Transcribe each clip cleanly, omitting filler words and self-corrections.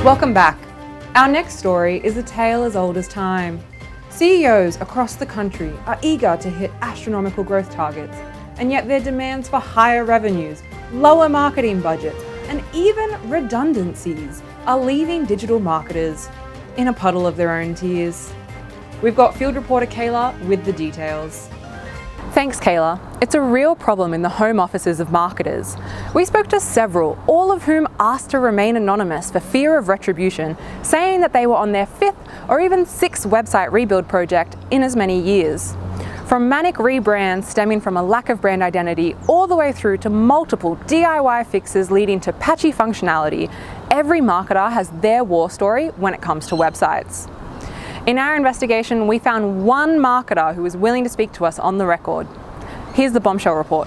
Welcome back. Our next story is a tale as old as time. CEOs across the country are eager to hit astronomical growth targets, and yet their demands for higher revenues, lower marketing budgets, and even redundancies are leaving digital marketers in a puddle of their own tears. We've got field reporter Kayla with the details. Thanks, Kayla. It's a real problem in the home offices of marketers. We spoke to several, all of whom asked to remain anonymous for fear of retribution, saying that they were on their 5th or even 6th website rebuild project in as many years. From manic rebrands stemming from a lack of brand identity, all the way through to multiple DIY fixes leading to patchy functionality, every marketer has their war story when it comes to websites. In our investigation, we found one marketer who was willing to speak to us on the record. Here's the bombshell report.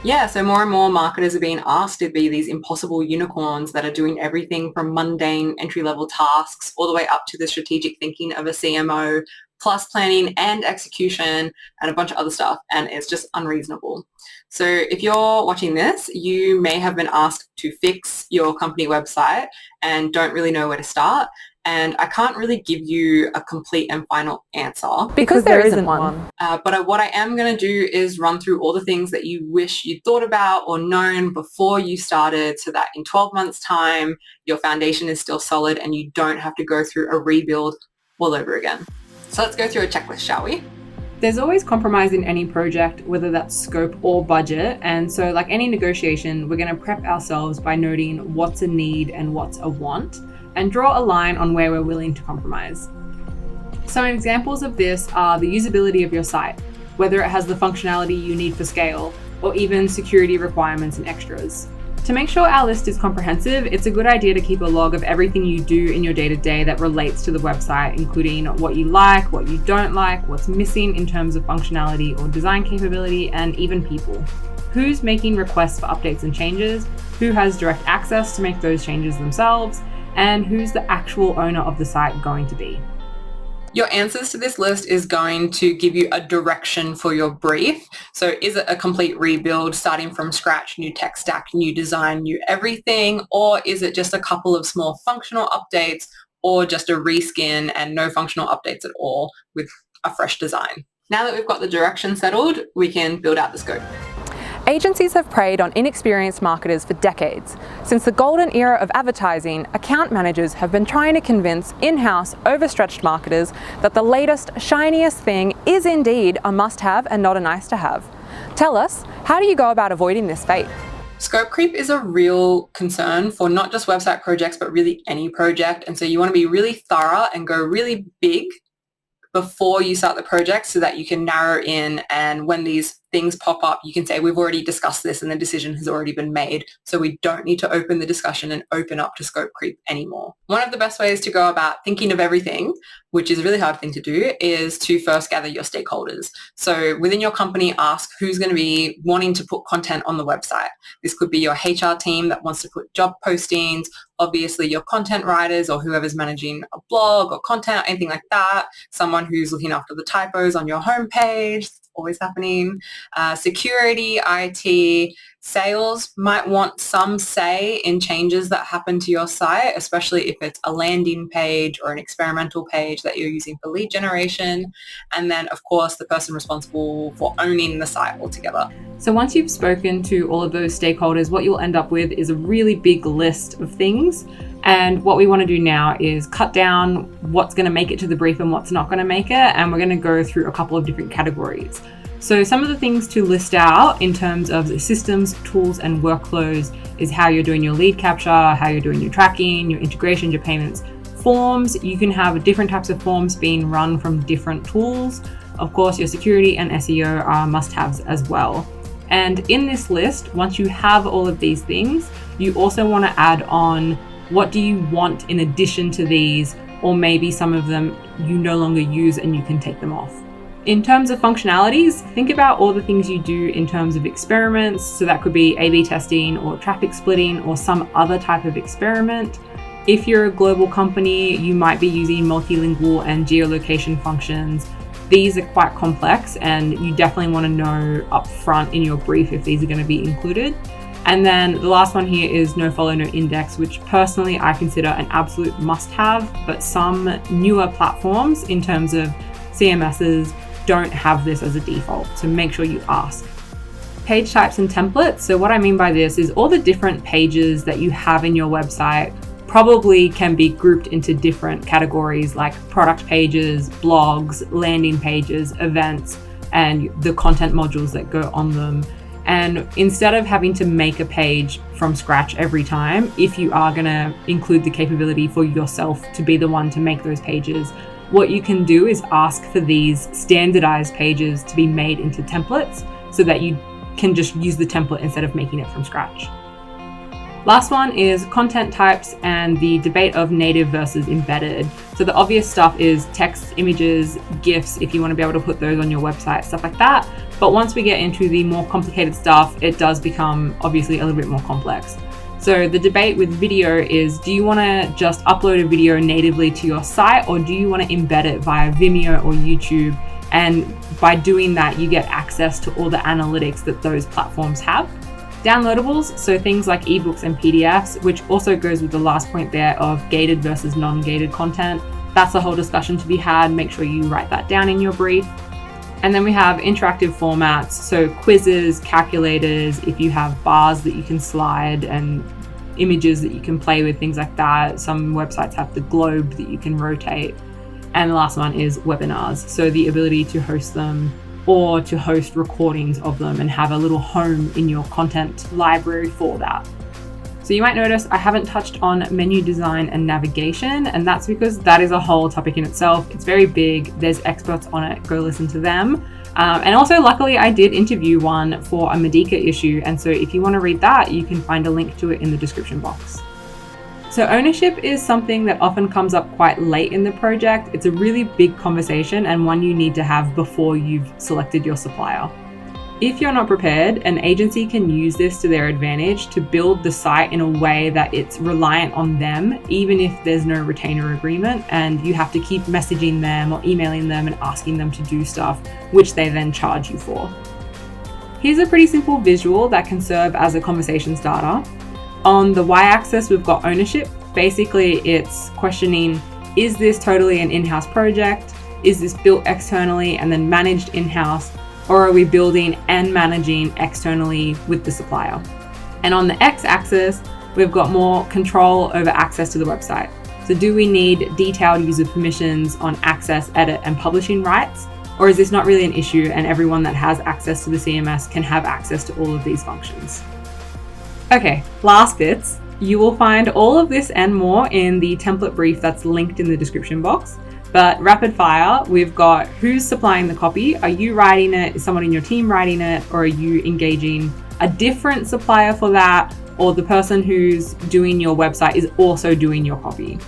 Yeah, so more and more marketers are being asked to be these impossible unicorns that are doing everything from mundane entry-level tasks all the way up to the strategic thinking of a CMO, plus planning and execution and a bunch of other stuff, and it's just unreasonable. So if you're watching this, you may have been asked to fix your company website and don't really know where to start. And I can't really give you a complete and final answer. Because there isn't one. But what I am going to do is run through all the things that you wish you'd thought about or known before you started, so that in 12 months' time, your foundation is still solid and you don't have to go through a rebuild all over again. So let's go through a checklist, shall we? There's always compromise in any project, whether that's scope or budget. And so like any negotiation, we're going to prep ourselves by noting what's a need and what's a want, and draw a line on where we're willing to compromise. Some examples of this are the usability of your site, whether it has the functionality you need for scale, or even security requirements and extras. To make sure our list is comprehensive, it's a good idea to keep a log of everything you do in your day-to-day that relates to the website, including what you like, what you don't like, what's missing in terms of functionality or design capability, and even people. Who's making requests for updates and changes, who has direct access to make those changes themselves, and who's the actual owner of the site going to be. Your answers to this list is going to give you a direction for your brief. So is it a complete rebuild, starting from scratch, new tech stack, new design, new everything? Or is it just a couple of small functional updates, or just a reskin and no functional updates at all with a fresh design? Now that we've got the direction settled, we can build out the scope. Agencies have preyed on inexperienced marketers for decades. Since the golden era of advertising, account managers have been trying to convince in-house, overstretched marketers that the latest, shiniest thing is indeed a must-have and not a nice-to-have. Tell us, how do you go about avoiding this fate? Scope creep is a real concern for not just website projects, but really any project. And so you want to be really thorough and go really big before you start the project, so that you can narrow in, and when these things pop up, you can say, we've already discussed this and the decision has already been made, so we don't need to open the discussion and open up to scope creep anymore. One of the best ways to go about thinking of everything, which is a really hard thing to do, is to first gather your stakeholders. So within your company, ask who's going to be wanting to put content on the website. This could be your HR team that wants to put job postings, obviously your content writers or whoever's managing a blog or content, anything like that, someone who's looking after the typos on your homepage, always happening, security, IT, sales might want some say in changes that happen to your site, especially if it's a landing page or an experimental page that you're using for lead generation. And then, of course, the person responsible for owning the site altogether. So once you've spoken to all of those stakeholders, what you'll end up with is a really big list of things. And what we want to do now is cut down what's going to make it to the brief and what's not going to make it. And we're going to go through a couple of different categories. So some of the things to list out in terms of the systems, tools, and workflows is how you're doing your lead capture, how you're doing your tracking, your integrations, your payments. Forms, you can have different types of forms being run from different tools. Of course, your security and SEO are must-haves as well. And in this list, once you have all of these things, you also want to add on what do you want in addition to these, or maybe some of them you no longer use and you can take them off. In terms of functionalities, think about all the things you do in terms of experiments. So that could be A/B testing or traffic splitting or some other type of experiment. If you're a global company, you might be using multilingual and geolocation functions. These are quite complex and you definitely want to know up front in your brief if these are going to be included. And then the last one here is no follow, no index, which personally I consider an absolute must-have, but some newer platforms in terms of CMSs don't have this as a default, so make sure you ask. Page types and templates. So what I mean by this is all the different pages that you have in your website probably can be grouped into different categories like product pages, blogs, landing pages, events, and the content modules that go on them. And instead of having to make a page from scratch every time, if you are going to include the capability for yourself to be the one to make those pages, what you can do is ask for these standardized pages to be made into templates so that you can just use the template instead of making it from scratch. Last one is content types and the debate of native versus embedded. So the obvious stuff is text, images, GIFs, if you want to be able to put those on your website, stuff like that. But once we get into the more complicated stuff, it does become obviously a little bit more complex. So the debate with video is, do you want to just upload a video natively to your site, or do you want to embed it via Vimeo or YouTube? And by doing that, you get access to all the analytics that those platforms have. Downloadables, so things like ebooks and PDFs, which also goes with the last point there of gated versus non-gated content. That's a whole discussion to be had. Make sure you write that down in your brief. And then we have interactive formats, so quizzes, calculators, if you have bars that you can slide and images that you can play with, things like that. Some websites have the globe that you can rotate. And the last one is webinars, so the ability to host them or to host recordings of them and have a little home in your content library for that. So you might notice I haven't touched on menu design and navigation, and that's because that is a whole topic in itself. It's very big. There's experts on it. Go listen to them. And also, luckily, I did interview one for a Mehdeeka issue. And so if you want to read that, you can find a link to it in the description box. So ownership is something that often comes up quite late in the project. It's a really big conversation and one you need to have before you've selected your supplier. If you're not prepared, an agency can use this to their advantage to build the site in a way that it's reliant on them, even if there's no retainer agreement, and you have to keep messaging them or emailing them and asking them to do stuff, which they then charge you for. Here's a pretty simple visual that can serve as a conversation starter. On the y-axis, we've got ownership. Basically, it's questioning, is this totally an in-house project? Is this built externally and then managed in-house? Or are we building and managing externally with the supplier? And on the x-axis, we've got more control over access to the website. So do we need detailed user permissions on access, edit, and publishing rights? Or is this not really an issue and everyone that has access to the CMS can have access to all of these functions? Okay, last bits. You will find all of this and more in the template brief that's linked in the description box. But rapid fire, we've got who's supplying the copy. Are you writing it? Is someone in your team writing it? Or are you engaging a different supplier for that? Or the person who's doing your website is also doing your copy?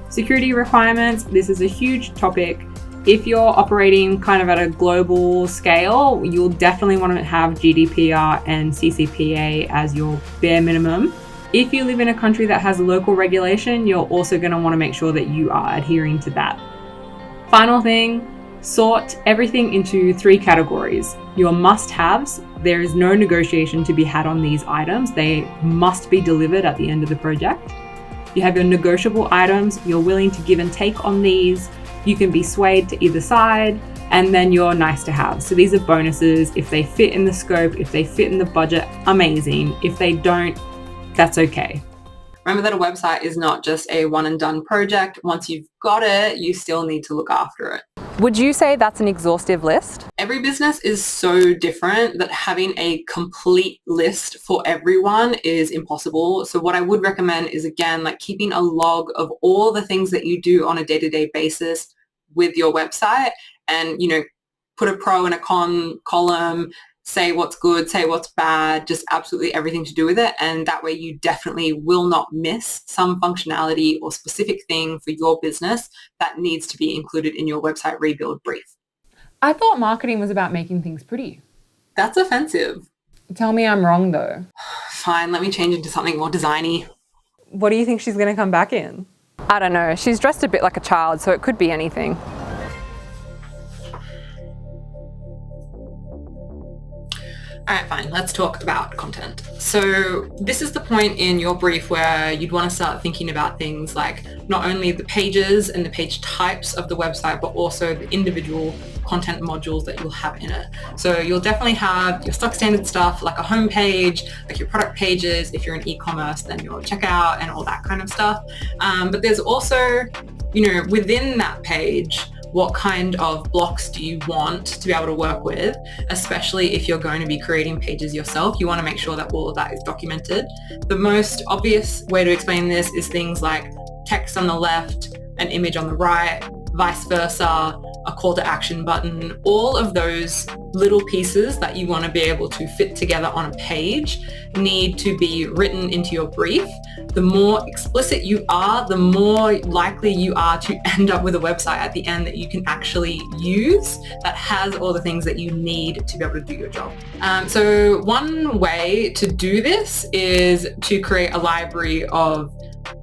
Security requirements. This is a huge topic. If you're operating kind of at a global scale, you'll definitely want to have GDPR and CCPA as your bare minimum. If you live in a country that has local regulation, you're also going to want to make sure that you are adhering to that. Final thing, sort everything into 3 categories. Your must-haves. There is no negotiation to be had on these items. They must be delivered at the end of the project. You have your negotiable items. You're willing to give and take on these. You can be swayed to either side. And then your nice to have. So these are bonuses. If they fit in the scope, if they fit in the budget, amazing. If they don't, that's okay. Remember that a website is not just a one and done project. Once you've got it, you still need to look after it. Would you say that's an exhaustive list? Every business is so different that having a complete list for everyone is impossible. So what I would recommend is, again, like keeping a log of all the things that you do on a day-to-day basis with your website, and, put a pro and a con column, say what's good, say what's bad, just absolutely everything to do with it. And that way you definitely will not miss some functionality or specific thing for your business that needs to be included in your website rebuild brief. I thought marketing was about making things pretty. That's offensive. Tell me I'm wrong though. Fine, let me change into something more designy. What do you think she's going to come back in? I don't know. She's dressed a bit like a child, so it could be anything. All right, fine. Let's talk about content. So this is the point in your brief where you'd want to start thinking about things like not only the pages and the page types of the website, but also the individual content modules that you'll have in it. So you'll definitely have your stock standard stuff like a home page, like your product pages. If you're in e-commerce, then your checkout and all that kind of stuff. But there's also, within that page, what kind of blocks do you want to be able to work with, especially if you're going to be creating pages yourself. You want to make sure that all of that is documented. The most obvious way to explain this is things like text on the left, an image on the right, vice versa, a call to action button. All of those little pieces that you want to be able to fit together on a page need to be written into your brief. The more explicit you are, the more likely you are to end up with a website at the end that you can actually use that has all the things that you need to be able to do your job. So one way to do this is to create a library of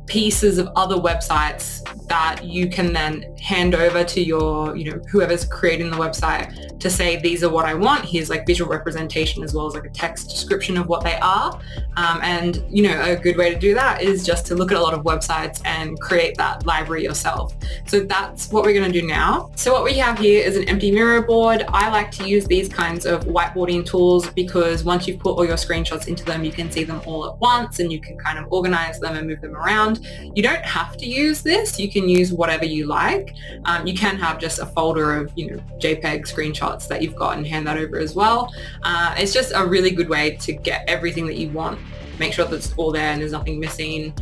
pieces of other websites that you can then hand over to your, whoever's creating the website to say, these are what I want. Here's like visual representation as well as like a text description of what they are. And a good way to do that is just to look at a lot of websites and create that library yourself. So that's what we're going to do now. So what we have here is an empty Miro board. I like to use these kinds of whiteboarding tools because once you've put all your screenshots into them, you can see them all at once and you can kind of organize them and move them around. You don't have to use this. You can use whatever you like. You can have just a folder of, JPEG screenshots that you've got and hand that over as well. It's just a really good way to get everything that you want. Make sure that it's all there and there's nothing missing.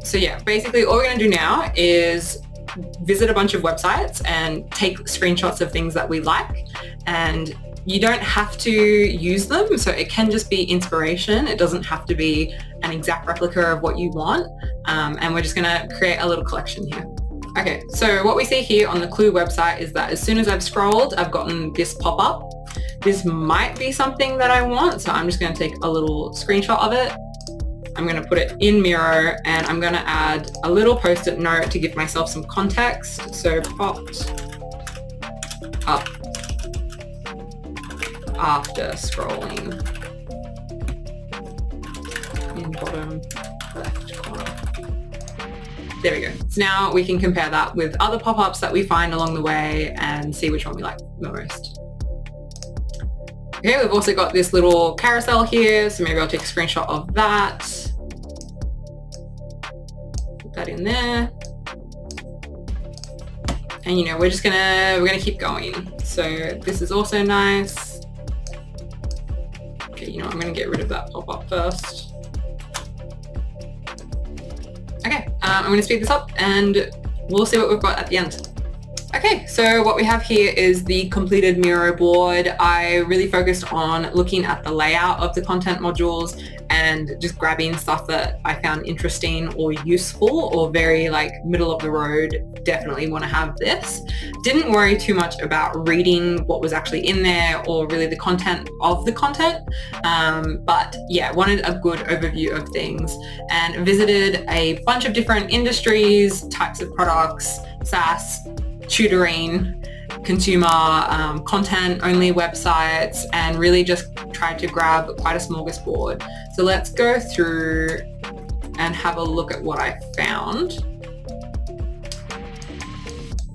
So yeah, basically all we're going to do now is visit a bunch of websites and take screenshots of things that we like, and you don't have to use them. So it can just be inspiration. It doesn't have to be an exact replica of what you want. And we're just going to create a little collection here. Okay, so what we see here on the Clue website is that as soon as I've scrolled, I've gotten this pop-up. This might be something that I want, so I'm just going to take a little screenshot of it. I'm going to put it in Miro, and I'm going to add a little post-it note to give myself some context. So popped up after scrolling in bottom left corner. There we go. So now we can compare that with other pop-ups that we find along the way and see which one we like the most. Okay, we've also got this little carousel here, so maybe I'll take a screenshot of that. Put that in there. And we're gonna keep going. So this is also nice. Okay, I'm gonna get rid of that pop-up first. Okay, I'm going to speed this up and we'll see what we've got at the end. Okay, so what we have here is the completed Miro board. I really focused on looking at the layout of the content modules and just grabbing stuff that I found interesting or useful or very middle of the road. Definitely want to have this. Didn't worry too much about reading what was actually in there or really the content of the content. But yeah, wanted a good overview of things and visited a bunch of different industries, types of products, SaaS, tutoring, consumer content only websites, and really just tried to grab quite a smorgasbord. So let's go through and have a look at what I found.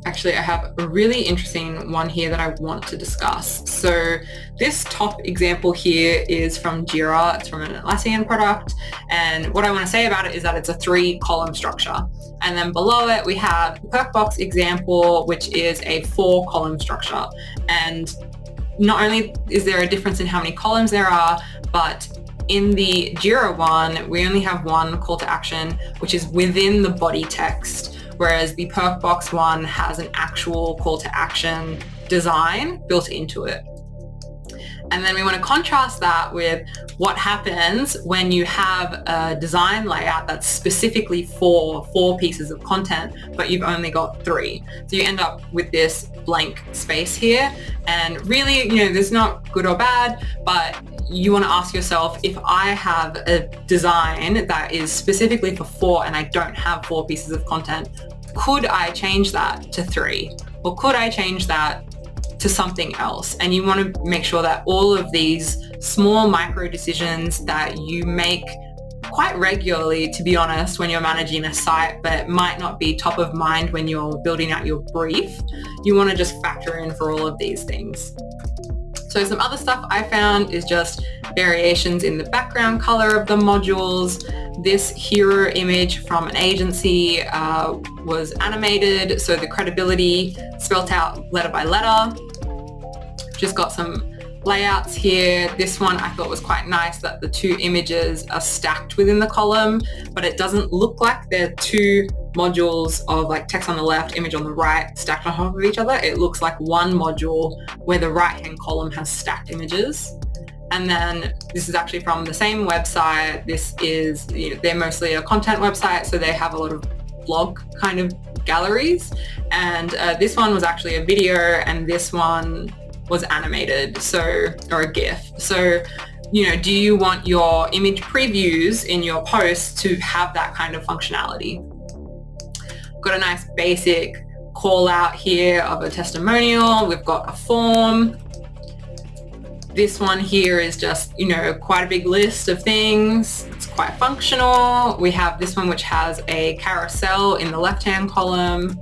Actually, I have a really interesting one here that I want to discuss. So this top example here is from Jira. It's from an Atlassian product. And what I want to say about it is that it's a 3-column structure. And then below it, we have the Perkbox example, which is a 4-column structure. And not only is there a difference in how many columns there are, but in the Jira one, we only have one call to action, which is within the body text. Whereas the Perkbox one has an actual call to action design built into it. And then we want to contrast that with what happens when you have a design layout that's specifically for 4 pieces of content, but you've only got 3. So you end up with this blank space here. And really, there's not good or bad, but you want to ask yourself, if I have a design that is specifically for 4 and I don't have 4 pieces of content, could I change that to 3? Or could I change that to something else. And you want to make sure that all of these small micro decisions that you make quite regularly, to be honest, when you're managing a site, but might not be top of mind when you're building out your brief, you want to just factor in for all of these things. So some other stuff I found is just variations in the background color of the modules. This hero image from an agency was animated, so the credibility spelt out letter by letter. Just got some layouts here. This one I thought was quite nice, that the two images are stacked within the column, but it doesn't look like they're two modules of like text on the left, image on the right, stacked on top of each other. It looks like one module where the right-hand column has stacked images. And then this is actually from the same website. This is, they're mostly a content website, so they have a lot of blog kind of galleries. And this one was actually a video, and this one was animated, or a GIF. So, do you want your image previews in your posts to have that kind of functionality? Got a nice basic call out here of a testimonial. We've got a form. This one here is just, quite a big list of things. It's quite functional. We have this one which has a carousel in the left-hand column.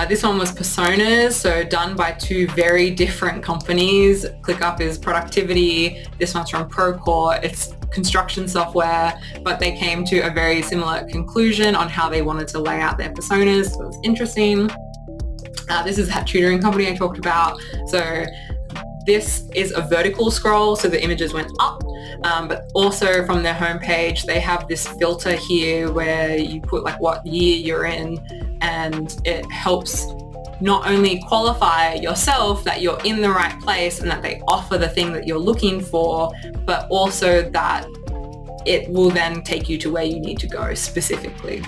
This one was personas, so done by two very different companies. ClickUp is productivity. This one's from Procore. It's construction software, but they came to a very similar conclusion on how they wanted to lay out their personas. So it was interesting. This is that tutoring company I talked about. So this is a vertical scroll, so the images went up, but also from their homepage, they have this filter here where you put like what year you're in, and it helps not only qualify yourself that you're in the right place and that they offer the thing that you're looking for, but also that it will then take you to where you need to go specifically.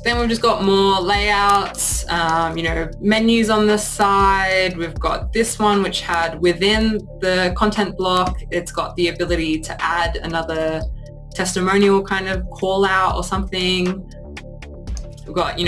Then we've just got more layouts, menus on the side. We've got this one which had within the content block, it's got the ability to add another testimonial kind of call out or something. We've got,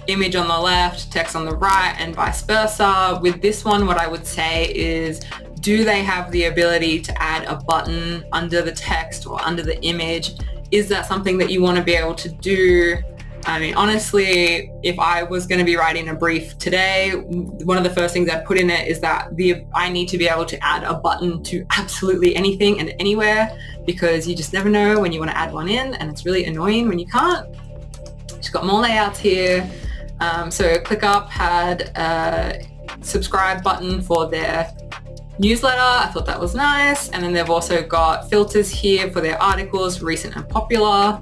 image on the left, text on the right, and vice versa. With this one, what I would say is, do they have the ability to add a button under the text or under the image? Is that something that you want to be able to do? I mean, honestly, if I was going to be writing a brief today, one of the first things I'd put in it is that I need to be able to add a button to absolutely anything and anywhere, because you just never know when you want to add one in, and it's really annoying when you can't. Just got more layouts here. So ClickUp had a subscribe button for their newsletter. I thought that was nice. And then they've also got filters here for their articles, recent and popular.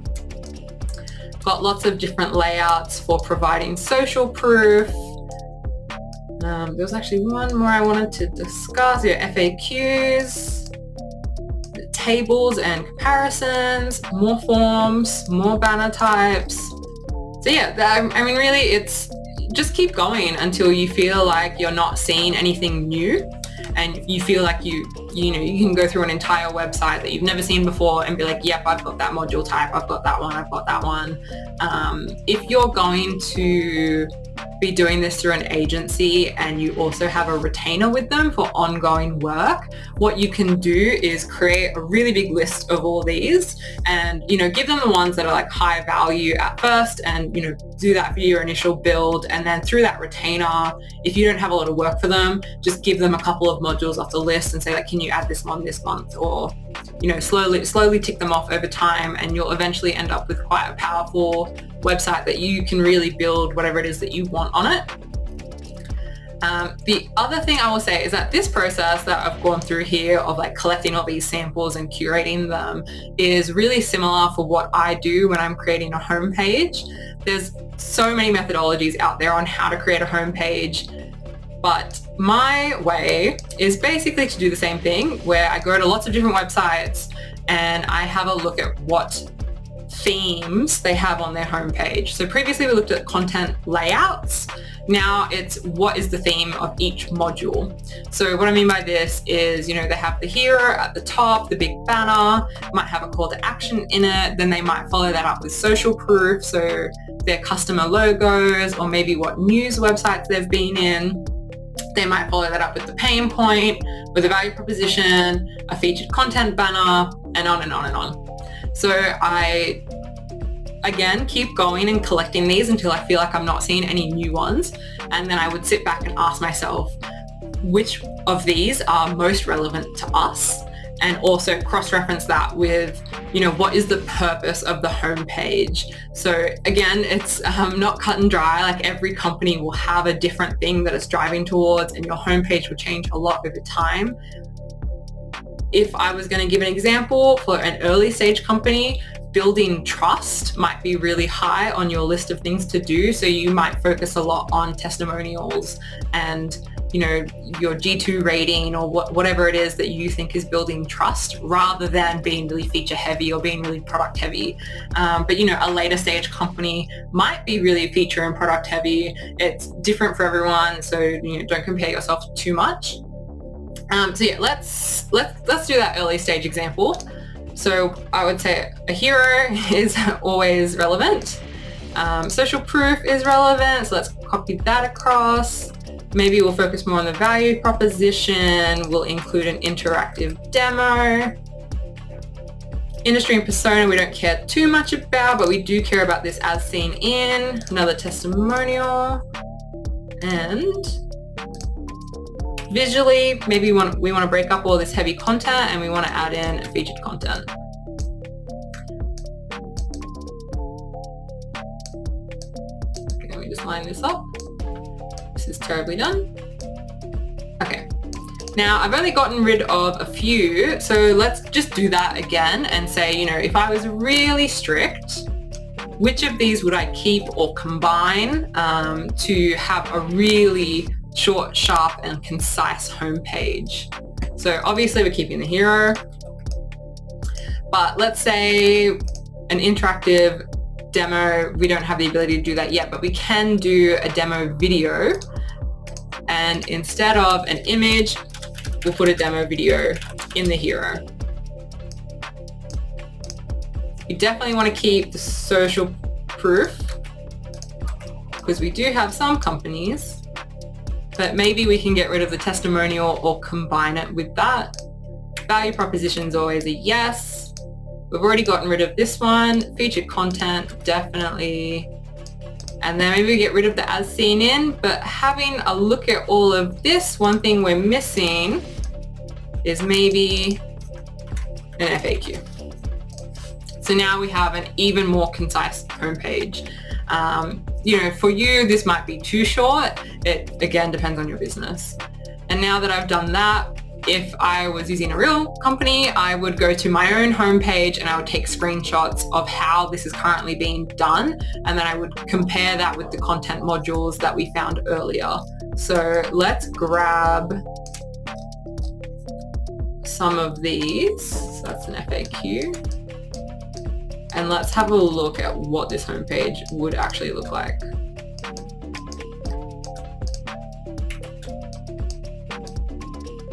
Got lots of different layouts for providing social proof. There was actually one more I wanted to discuss. FAQs, tables and comparisons, more forms, more banner types. So yeah, I mean, really, it's just keep going until you feel like you're not seeing anything new, and you feel like you can go through an entire website that you've never seen before and be like, yep, I've got that module type, I've got that one, I've got that one. If you're going to be doing this through an agency and you also have a retainer with them for ongoing work, what you can do is create a really big list of all these and, give them the ones that are like high value at first, and, do that for your initial build. And then through that retainer, if you don't have a lot of work for them, just give them a couple of modules off the list and say, like, can you add this one this month? Or, slowly tick them off over time, and you'll eventually end up with quite a powerful website that you can really build whatever it is that you want on it. The other thing I will say is that this process that I've gone through here of like collecting all these samples and curating them is really similar for what I do when I'm creating a homepage. There's so many methodologies out there on how to create a homepage, but my way is basically to do the same thing, where I go to lots of different websites and I have a look at what themes they have on their homepage. So previously we looked at content layouts. Now it's what is the theme of each module. So what I mean by this is, they have the hero at the top, the big banner, might have a call to action in it. Then they might follow that up with social proof. So their customer logos, or maybe what news websites they've been in. They might follow that up with the pain point, with a value proposition, a featured content banner, and on and on and on. So I, again, keep going and collecting these until I feel like I'm not seeing any new ones. And then I would sit back and ask myself, which of these are most relevant to us? And also cross-reference that with, what is the purpose of the homepage? So again, it's not cut and dry. Like every company will have a different thing that it's driving towards, and your homepage will change a lot over time. If I was going to give an example for an early stage company, building trust might be really high on your list of things to do. So you might focus a lot on testimonials and your G2 rating, or whatever it is that you think is building trust, rather than being really feature heavy or being really product heavy. But a later stage company might be really feature and product heavy. It's different for everyone. So don't compare yourself too much. So yeah, let's do that early stage example. So I would say a hero is always relevant. Social proof is relevant. So let's copy that across. Maybe we'll focus more on the value proposition. We'll include an interactive demo. Industry and persona we don't care too much about, but we do care about this as seen in. Another testimonial. And visually, maybe we want to break up all this heavy content and we want to add in featured content. Okay, let me just line this up. This is terribly done. Okay, now I've only gotten rid of a few, so let's just do that again and say, if I was really strict, which of these would I keep or combine to have a really short, sharp, and concise homepage? So obviously we're keeping the hero, but let's say an interactive demo, we don't have the ability to do that yet, but we can do a demo video, and instead of an image, we'll put a demo video in the hero. You definitely want to keep the social proof, because we do have some companies, but maybe we can get rid of the testimonial or combine it with that. Value proposition is always a yes. We've already gotten rid of this one. Featured content, definitely. And then maybe we get rid of the as seen in, but having a look at all of this, one thing we're missing is maybe an FAQ. So now we have an even more concise homepage. For you, this might be too short. It, again, depends on your business. And now that I've done that, if I was using a real company, I would go to my own homepage and I would take screenshots of how this is currently being done. And then I would compare that with the content modules that we found earlier. So let's grab some of these. So that's an FAQ. And let's have a look at what this homepage would actually look like.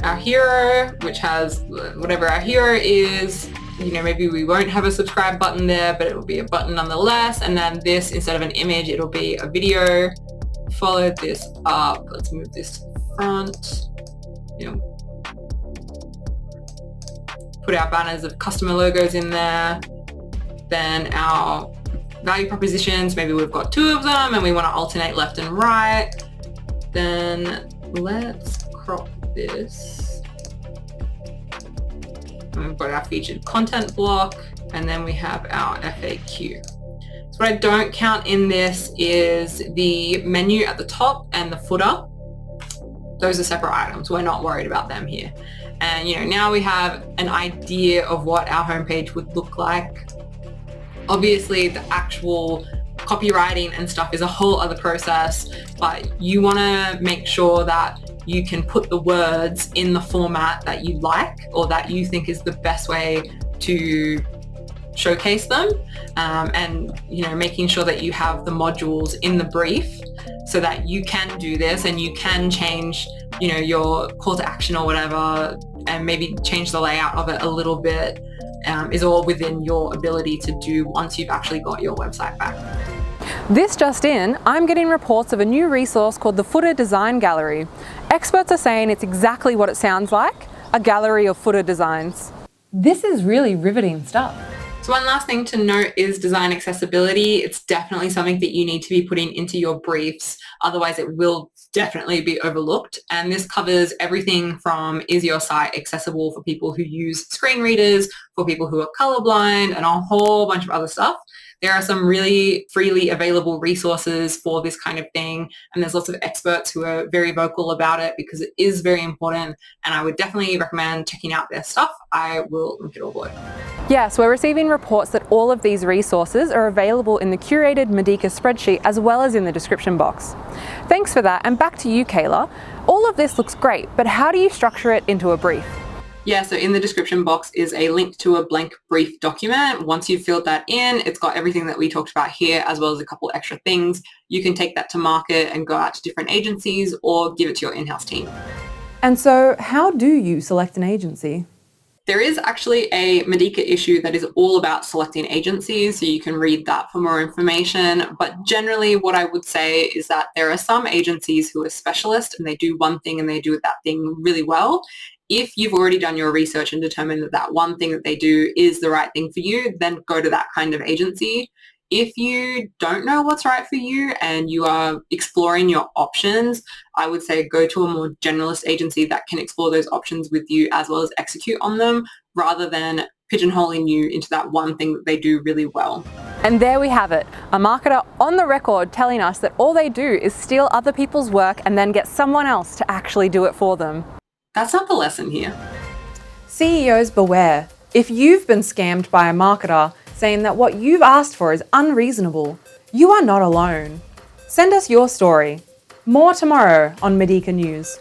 Our hero, which has whatever our hero is, maybe we won't have a subscribe button there, but it'll be a button nonetheless. And then this, instead of an image, it'll be a video. Follow this up. Let's move this to the front. Put our banners of customer logos in there. Then our value propositions, maybe we've got two of them and we want to alternate left and right. Then let's crop this. And we've got our featured content block, and then we have our FAQ. So what I don't count in this is the menu at the top and the footer. Those are separate items. We're not worried about them here. And now we have an idea of what our homepage would look like. Obviously, the actual copywriting and stuff is a whole other process, but you want to make sure that you can put the words in the format that you like or that you think is the best way to showcase them, and making sure that you have the modules in the brief so that you can do this and you can change your call to action or whatever, and maybe change the layout of it a little bit, is all within your ability to do once you've actually got your website back. This just in, I'm getting reports of a new resource called the Footer Design Gallery. Experts are saying it's exactly what it sounds like, a gallery of footer designs. This is really riveting stuff. So one last thing to note is design accessibility. It's definitely something that you need to be putting into your briefs, otherwise it will definitely be overlooked. And this covers everything from, is your site accessible for people who use screen readers, for people who are colorblind, and a whole bunch of other stuff. There are some really freely available resources for this kind of thing, and there's lots of experts who are very vocal about it because it is very important, and I would definitely recommend checking out their stuff. I will link it all below. Yes, we're receiving reports that all of these resources are available in the curated Mehdeeka spreadsheet as well as in the description box. Thanks for that, and back to you, Kayla. All of this looks great, but how do you structure it into a brief? Yeah, so in the description box is a link to a blank brief document. Once you've filled that in, it's got everything that we talked about here, as well as a couple extra things. You can take that to market and go out to different agencies or give it to your in-house team. And so how do you select an agency? There is actually a Mehdeeka issue that is all about selecting agencies, so you can read that for more information. But generally what I would say is that there are some agencies who are specialists and they do one thing and they do that thing really well. If you've already done your research and determined that that one thing that they do is the right thing for you, then go to that kind of agency. If you don't know what's right for you and you are exploring your options, I would say go to a more generalist agency that can explore those options with you as well as execute on them, rather than pigeonholing you into that one thing that they do really well. And there we have it, a marketer on the record telling us that all they do is steal other people's work and then get someone else to actually do it for them. That's not the lesson here. CEOs beware. If you've been scammed by a marketer saying that what you've asked for is unreasonable, you are not alone. Send us your story. More tomorrow on Mehdeeka News.